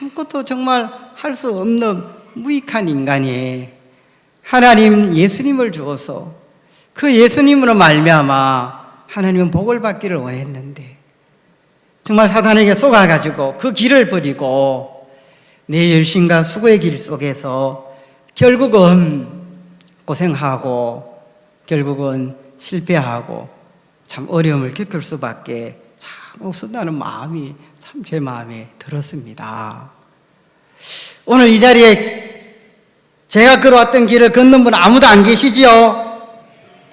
아무것도 정말 할 수 없는 무익한 인간이 하나님 예수님을 주어서 그 예수님으로 말미암아 하나님은 복을 받기를 원했는데 정말 사단에게 속아가지고 그 길을 버리고 내 열심과 수고의 길 속에서 결국은 고생하고 결국은 실패하고 참 어려움을 겪을 수밖에 참 없었다는 마음이 참 제 마음에 들었습니다. 오늘 이 자리에 제가 걸어왔던 길을 걷는 분 아무도 안 계시지요?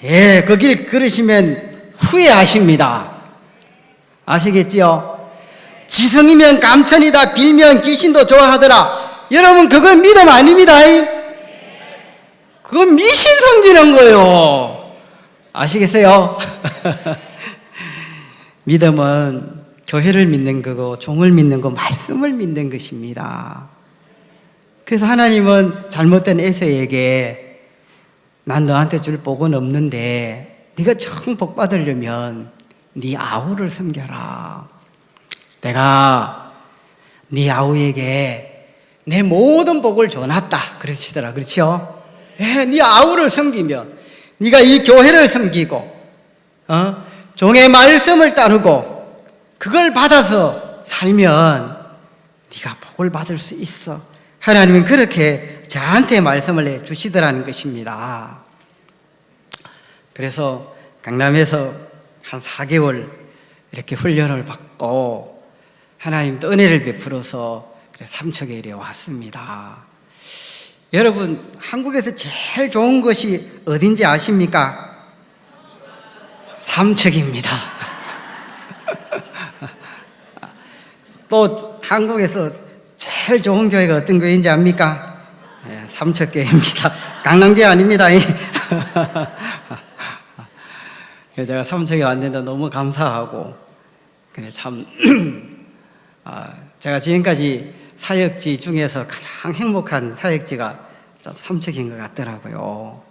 예, 그 길 걸으시면 후회하십니다. 아시겠지요? 지성이면 감천이다, 빌면 귀신도 좋아하더라. 여러분, 그건 믿음 아닙니다. 그건 미신 섬기는 거예요. 아시겠어요? 믿음은 교회를 믿는 거고 종을 믿는 거, 말씀을 믿는 것입니다. 그래서 하나님은 잘못된 에서에게 난 너한테 줄 복은 없는데 네가 총 복 받으려면 네 아우를 섬겨라. 내가 네 아우에게 내 모든 복을 줘놨다 그러시더라. 그렇죠? 네 아우를 섬기면 네가 이 교회를 섬기고 종의 말씀을 따르고 그걸 받아서 살면 네가 복을 받을 수 있어. 하나님은 그렇게 저한테 말씀을 해주시더라는 것입니다. 그래서 강남에서 한 4개월 이렇게 훈련을 받고 하나님도 은혜를 베풀어서 삼척에 이래 왔습니다. 여러분, 한국에서 제일 좋은 것이 어딘지 아십니까? 삼척입니다. 또 한국에서 제일 좋은 교회가 어떤 교회인지 압니까? 네, 삼척교회입니다. 강남교회 아닙니다. 제가 삼척에 왔는데 너무 감사하고, 그래 참 제가 지금까지 사역지 중에서 가장 행복한 사역지가 좀 삼척인 것 같더라고요.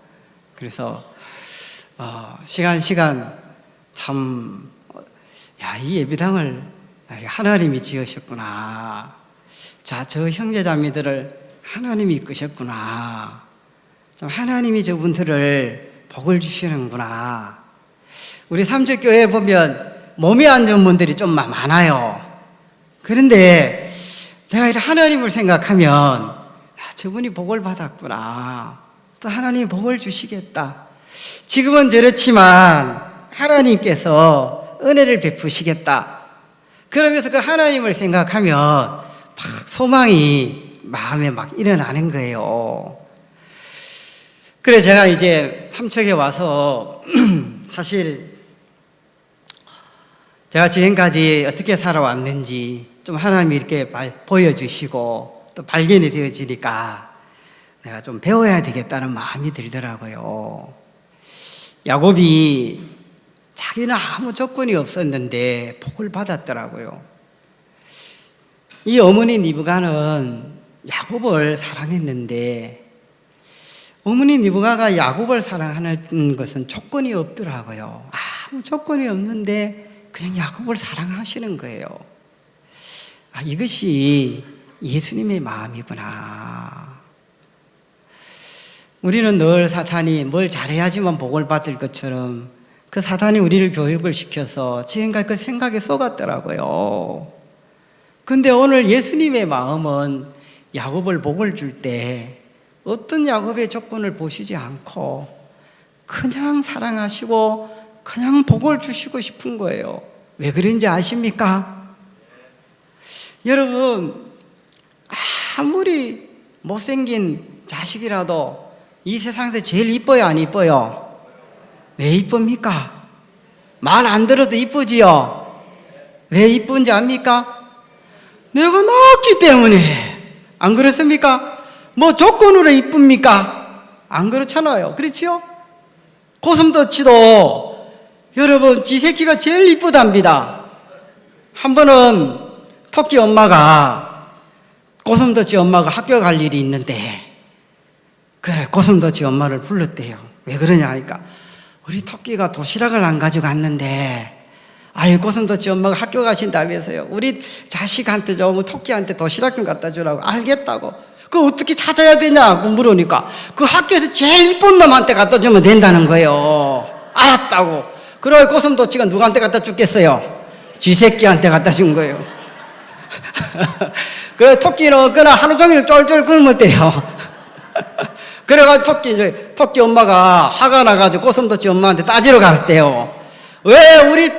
그래서 시간 참, 이 예배당을 하나님이 지으셨구나. 자, 저 형제자매들을 하나님이 이끄셨구나. 참 하나님이 저분들을 복을 주시는구나. 우리 삼척교회에 보면 몸이 안 좋은 분들이 좀 많아요. 그런데 제가 이렇게 하나님을 생각하면 저분이 복을 받았구나. 또 하나님이 복을 주시겠다. 지금은 저렇지만 하나님께서 은혜를 베푸시겠다. 그러면서 그 하나님을 생각하면 막 소망이 마음에 막 일어나는 거예요. 그래 제가 이제 삼척에 와서 사실 제가 지금까지 어떻게 살아왔는지 좀 하나님이 이렇게 보여주시고 또 발견이 되어지니까 내가 좀 배워야 되겠다는 마음이 들더라고요. 야곱이 자기는 아무 조건이 없었는데 복을 받았더라고요. 이 어머니 리브가는 야곱을 사랑했는데 어머니 리브가가 야곱을 사랑하는 것은 조건이 없더라고요. 아무 조건이 없는데 그냥 야곱을 사랑하시는 거예요. 이것이 예수님의 마음이구나. 우리는 늘 사탄이 뭘 잘해야지만 복을 받을 것처럼 그 사탄이 우리를 교육을 시켜서 지금까지 그 생각에 쏘갔더라고요. 근데 오늘 예수님의 마음은 야곱을 복을 줄 때 어떤 야곱의 조건을 보시지 않고 그냥 사랑하시고 그냥 복을 주시고 싶은 거예요. 왜 그런지 아십니까? 여러분, 아무리 못생긴 자식이라도 이 세상에서 제일 이뻐요, 안 이뻐요? 왜 이쁩니까? 말 안 들어도 이쁘지요? 왜 이쁜지 압니까? 내가 낳았기 때문에. 안 그렇습니까? 뭐 조건으로 이쁩니까? 안 그렇잖아요. 그렇지요? 고슴도치도 여러분 지 새끼가 제일 이쁘답니다. 한 번은 토끼 엄마가 고슴도치 엄마가 학교 갈 일이 있는데 그래 고슴도치 엄마를 불렀대요. 왜 그러냐 하니까 우리 토끼가 도시락을 안 가져갔는데 고슴도치 엄마가 학교 가신다면서요. 우리 자식한테 좀 토끼한테 도시락 좀 갖다 주라고. 알겠다고. 그거 어떻게 찾아야 되냐고 물으니까 그 학교에서 제일 이쁜 놈한테 갖다 주면 된다는 거예요. 알았다고. 그래 고슴도치가 누구한테 갖다 줬겠어요? 지 새끼한테 갖다 준 거예요. 그래 토끼는 그날 하루 종일 쫄쫄 굶었대요. 그래가지고 토끼 엄마가 화가 나가지고 고슴도치 엄마한테 따지러 갔대요. 왜 우리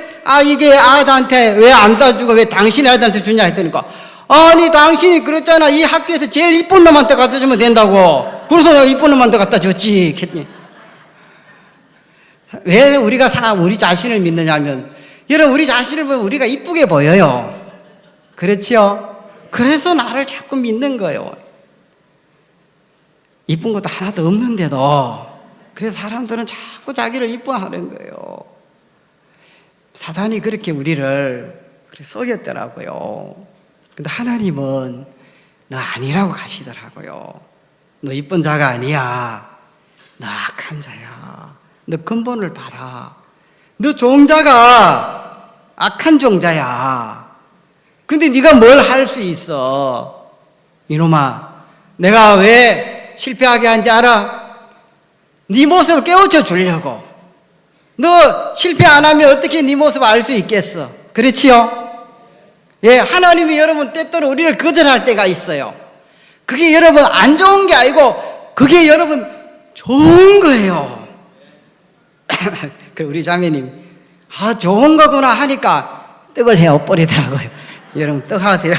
이게 아들한테 왜 안 따주고 왜 당신의 아들한테 주냐 했더니까 아니 당신이 그랬잖아. 이 학교에서 제일 이쁜 놈한테 갖다 주면 된다고. 그래서 내가 이쁜 놈한테 갖다 줬지. 왜 우리가 우리 자신을 믿느냐면 여러분 우리 자신을 보면 우리가 이쁘게 보여요. 그렇지요? 그래서 나를 자꾸 믿는 거예요. 이쁜 것도 하나도 없는데도 그래서 사람들은 자꾸 자기를 이뻐하는 거예요. 사단이 그렇게 우리를 속였더라고요. 근데 하나님은 너 아니라고 하시더라고요. 너 이쁜 자가 아니야. 너 악한 자야. 너 근본을 봐라. 너 종자가 악한 종자야. 근데 네가 뭘 할 수 있어? 이놈아, 내가 왜 실패하게 한지 알아? 네 모습을 깨우쳐 주려고. 너 실패 안 하면 어떻게 네 모습을 알 수 있겠어? 그렇지요? 예, 하나님이 여러분 때때로 우리를 거절할 때가 있어요. 그게 여러분 안 좋은 게 아니고 그게 여러분 좋은 거예요. 그 우리 자매님, 좋은 거구나 하니까 떡을 헤어 버리더라고요. 여러분 떡 하세요.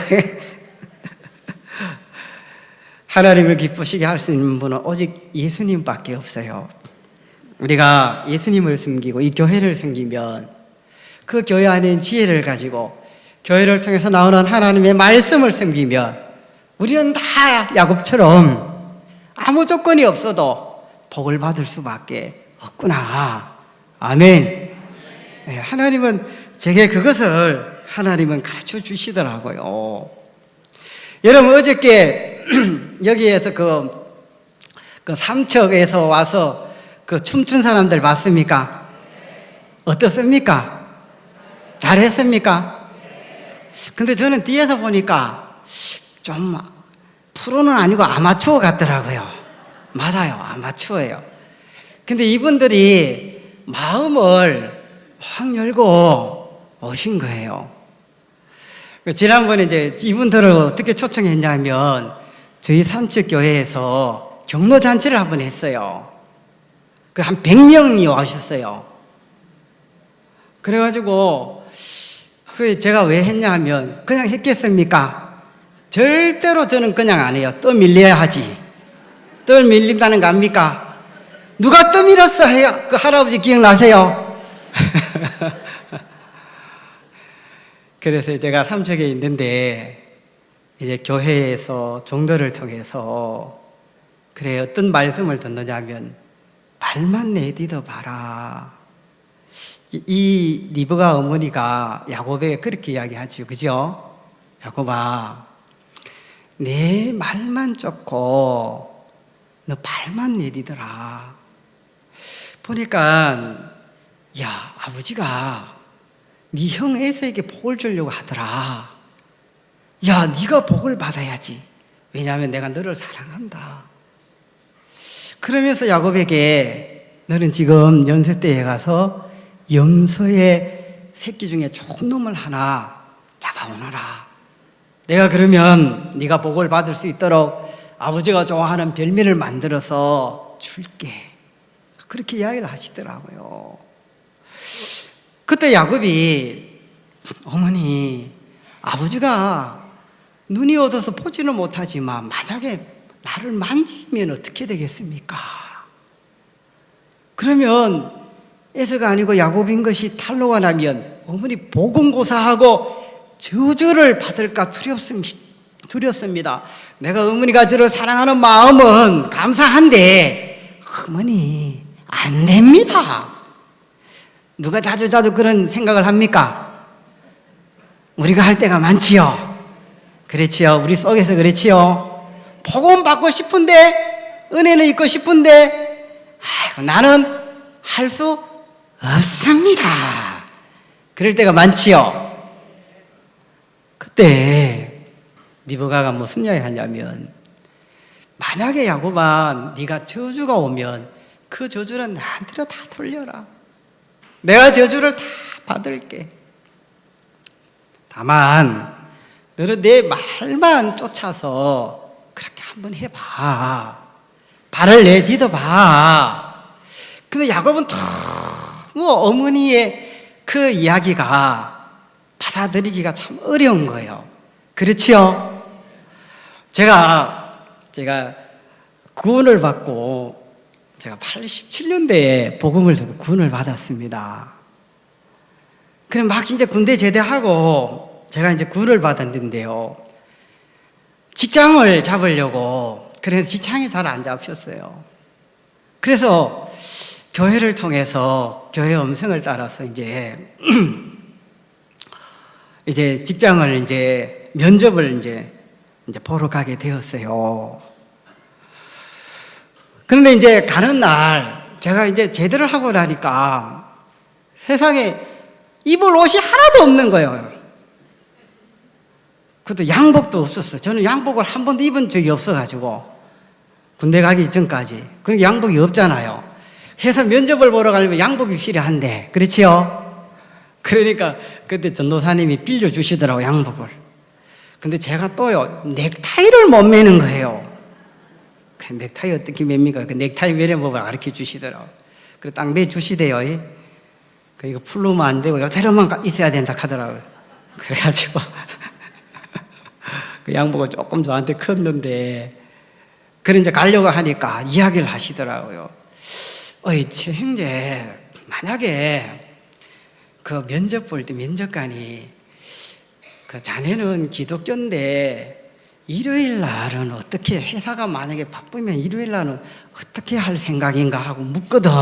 하나님을 기쁘시게 할 수 있는 분은 오직 예수님밖에 없어요. 우리가 예수님을 섬기고 이 교회를 섬기면 그 교회 안에 지혜를 가지고 교회를 통해서 나오는 하나님의 말씀을 섬기면 우리는 다 야곱처럼 아무 조건이 없어도 복을 받을 수밖에 없구나. 아멘. 네, 하나님은 제게 그것을 하나님은 가르쳐 주시더라고요. 여러분 어저께 여기에서 그 삼척에서 와서 그 춤춘 사람들 봤습니까? 어떻습니까? 잘했습니까? 근데 저는 뒤에서 보니까 좀 프로는 아니고 아마추어 같더라고요. 맞아요, 아마추어예요. 근데 이분들이 마음을 확 열고 오신 거예요. 지난번에 이제 이분들을 어떻게 초청했냐면 저희 삼척교회에서 경로잔치를 한번 했어요. 그 한 100명이 와셨어요. 그래가지고 제가 왜 했냐 하면 그냥 했겠습니까? 절대로 저는 그냥 안 해요. 떠밀려야 하지. 떠 밀린다는 거 압니까? 누가 떠밀었어 해요? 그 할아버지 기억나세요? 그래서 제가 삼척에 있는데 이제 교회에서 종교를 통해서 그래 어떤 말씀을 듣느냐면 말만 내디뎌 봐라. 이 리브가 어머니가 야곱에게 그렇게 이야기하죠. 그죠? 야곱아, 내 말만 쫓고 너 발만 내디더라. 보니까 야, 아버지가 네 형 에서에게 복을 주려고 하더라. 야, 네가 복을 받아야지. 왜냐하면 내가 너를 사랑한다. 그러면서 야곱에게 너는 지금 연세대에 가서 염소의 새끼 중에 좋은 놈을 하나 잡아오너라. 내가 그러면 네가 복을 받을 수 있도록 아버지가 좋아하는 별미를 만들어서 줄게. 그렇게 이야기를 하시더라고요. 그때 야곱이 어머니, 아버지가 눈이 어두워서 보지는 못하지만 만약에 나를 만지면 어떻게 되겠습니까? 그러면 에서가 아니고 야곱인 것이 탄로가 나면 어머니 보금고사하고 저주를 받을까 두렵습니다. 내가 어머니가 저를 사랑하는 마음은 감사한데 어머니 안 됩니다. 누가 자주 그런 생각을 합니까? 우리가 할 때가 많지요. 그렇지요. 우리 속에서 그렇지요. 복음 받고 싶은데 은혜는 있고 싶은데 나는 할 수 없습니다. 그럴 때가 많지요. 그때 리브가가 무슨 이야기 하냐면 만약에 야곱아 네가 저주가 오면 그 저주는 나한테로 다 돌려라. 내가 저주를 다 받을게. 다만 너는 내 말만 쫓아서 그렇게 한번 해봐. 발을 내딛어봐. 근데 야곱은 너무 어머니의 그 이야기가 받아들이기가 참 어려운 거예요. 그렇지요? 제가 구원을 받고 제가 87년대에 복음을 듣고 구원을 받았습니다. 그래 막 이제 군대 제대하고 제가 이제 구원을 받았는데요. 직장을 잡으려고 그래서 지창이 잘 안 잡혔어요. 그래서 교회를 통해서 교회 음성을 따라서 이제 직장을 면접을 보러 가게 되었어요. 그런데 가는 날 제가 제대를 하고 나니까 세상에 입을 옷이 하나도 없는 거예요. 그것도 양복도 없었어요. 저는 양복을 한 번도 입은 적이 없어가지고 군대 가기 전까지. 그러니까 양복이 없잖아요. 회사 면접을 보러 가려면 양복이 필요한데, 그렇지요? 그러니까 그때 전도사님이 빌려주시더라고, 양복을. 근데 제가 또요, 넥타이를 못 매는 거예요. 그 넥타이 어떻게 맵니까? 그 넥타이 매는 법을 가르쳐 주시더라고. 그래, 딱 매주시대요. 그 이거 풀르면 안 되고, 요대로만 있어야 된다 하더라고요. 그래가지고, 그 양복은 조금 저한테 컸는데, 그래 가려고 하니까 이야기를 하시더라고요. 최 형제, 만약에 그 면접 볼 때 면접관이 그 자네는 기독교인데 일요일 날은 어떻게, 회사가 만약에 바쁘면 일요일 날은 어떻게 할 생각인가 하고 묻거든.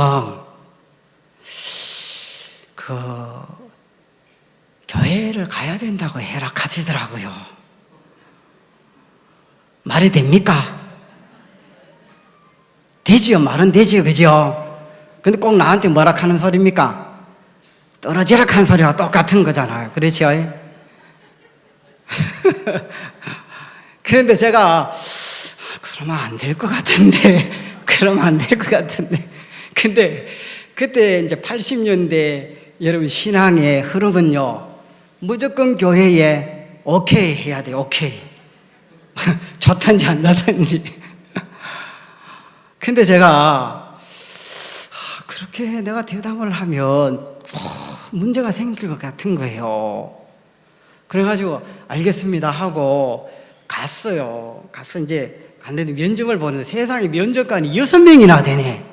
그 교회를 가야 된다고 해락하시더라고요. 말이 됩니까? 되지요. 말은 되지요. 그죠? 근데 꼭 나한테 뭐라 하는 소리입니까? 떨어지라 하는 소리와 똑같은 거잖아요. 그렇죠? 그런데 제가 그러면 안 될 것 같은데 근데 그때 80년대 여러분 신앙의 흐름은요, 무조건 교회에 오케이 해야 돼요. 오케이. 좋든지 안 좋든지. 근데 제가 그렇게 내가 대답을 하면 문제가 생길 것 같은 거예요. 그래가지고 알겠습니다 하고 갔어요. 가서 갔는데 면접을 보는데 세상에 면접관이 6명이나 되네.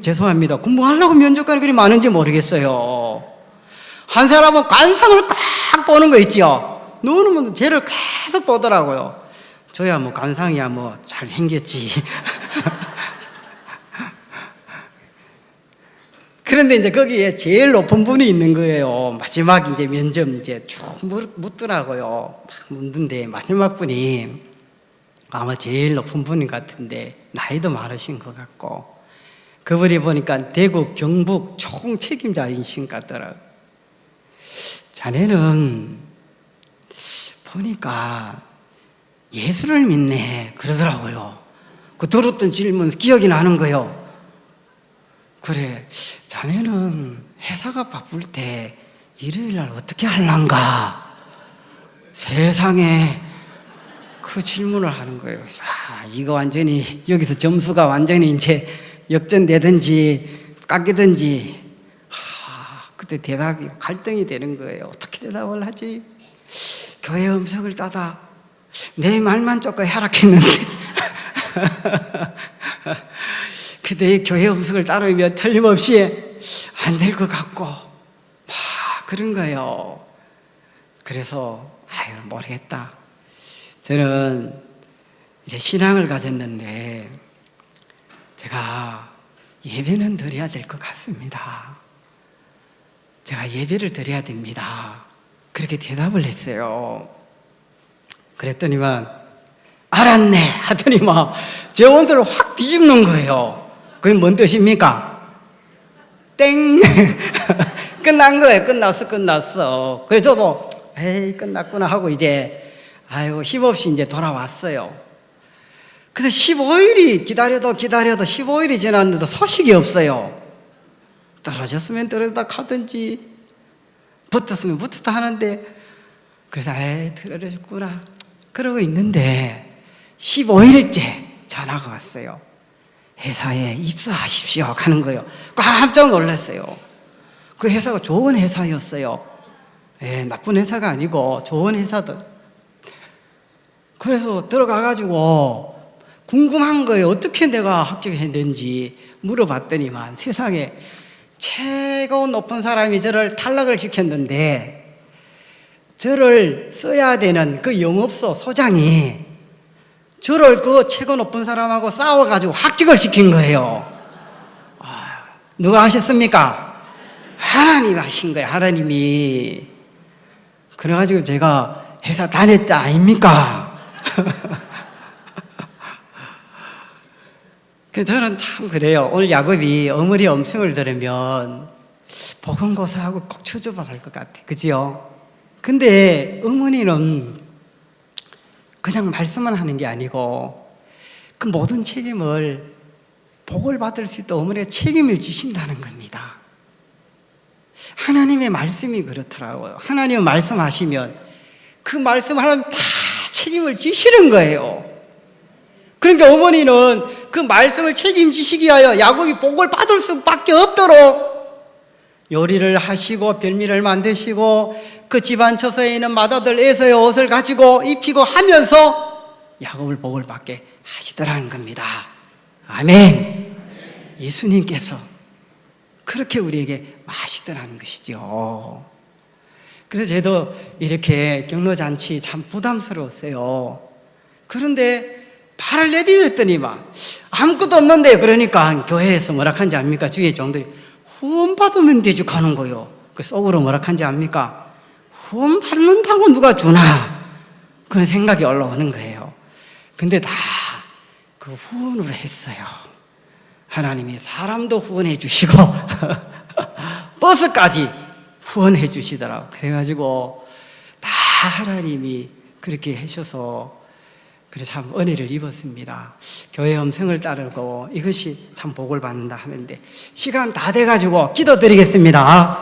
죄송합니다. 공부하려고 면접관이 그리 많은지 모르겠어요. 한 사람은 관상을 꽉 보는 거 있지요. 너는 쟤를 계속 보더라고요. 저야 관상이야 잘생겼지. 그런데 거기에 제일 높은 분이 있는 거예요. 마지막 면접 쭉 묻더라고요. 막 묻는데 마지막 분이 아마 제일 높은 분 같은데 나이도 많으신 것 같고, 그분이 보니까 대구 경북 총책임자이신 것 같더라고요. 자네는 보니까 예수를 믿네 그러더라고요. 그 들었던 질문 기억이 나는 거예요. 그래, 자네는 회사가 바쁠 때 일요일 날 어떻게 할란가? 세상에 그 질문을 하는 거예요. 이거 완전히 여기서 점수가 완전히 역전되든지 깎이든지. 그때 대답이 갈등이 되는 거예요. 어떻게 대답을 하지? 교회 음성을 따다 내 말만 조금 하락했는데 그때 교회 음성을 따르면 틀림없이 안 될 것 같고 막 그런 거예요. 그래서 모르겠다. 저는 신앙을 가졌는데 제가 예배는 드려야 될 것 같습니다. 제가 예배를 드려야 됩니다. 그렇게 대답을 했어요. 그랬더니만 알았네 하더니 제 원수를 확 뒤집는 거예요. 그게 뭔 뜻입니까? 땡. 끝난 거예요. 끝났어. 그래서 저도 끝났구나 하고 힘없이 돌아왔어요. 그래서 15일이 기다려도 15일이 지났는데도 소식이 없어요. 떨어졌으면 떨어졌다 하든지 붙었으면 붙었다 하는데, 그래서 떨어졌구나 그러고 있는데 15일째 전화가 왔어요. 회사에 입사하십시오 하는 거예요. 깜짝 놀랐어요. 그 회사가 좋은 회사였어요. 나쁜 회사가 아니고 좋은 회사들. 그래서 들어가가지고 궁금한 거예요. 어떻게 내가 합격했는지 물어봤더니만 세상에 최고 높은 사람이 저를 탈락을 시켰는데, 저를 써야 되는 그 영업소 소장이 저를 그 체고 높은 사람하고 싸워가지고 합격을 시킨 거예요. 누가 하셨습니까? 하나님 하신 거예요. 하나님이. 그래가지고 제가 회사 다녔다 아닙니까? 저는 참 그래요. 오늘 야곱이 어머니 음성을 들으면 보건고사하고 꼭 쳐줘봐야 할 것 같아. 그죠? 근데 어머니는 그냥 말씀만 하는 게 아니고 그 모든 책임을 복을 받을 수 있도록 어머니가 책임을 지신다는 겁니다. 하나님의 말씀이 그렇더라고요. 하나님은 말씀하시면 그 말씀 하나님 다 책임을 지시는 거예요. 그러니까 어머니는 그 말씀을 책임지시기 위하여 야곱이 복을 받을 수밖에 없도록 요리를 하시고 별미를 만드시고 그 집안 처소에 있는 맏아들 에서의 옷을 가지고 입히고 하면서 야곱을 복을 받게 하시더라는 겁니다. 아멘. 예수님께서 그렇게 우리에게 하시더라는 것이죠. 그래서 저도 이렇게 경로잔치 참 부담스러웠어요. 그런데 발을 내디뎠더니만 아무것도 없는데, 그러니까 교회에서 뭐라 한지 압니까? 주위의 종들이 후원 받으면 되지 하는 거요. 그 속으로 뭐라 한지 압니까? 후원 받는다고 누가 주나? 그런 생각이 올라오는 거예요. 근데 다 그 후원으로 했어요. 하나님이 사람도 후원해 주시고 버스까지 후원해 주시더라고요. 그래가지고 다 하나님이 그렇게 하셔서 그래 참 은혜를 입었습니다. 교회 음성을 따르고 이것이 참 복을 받는다 하는데 시간 다 돼가지고 기도드리겠습니다.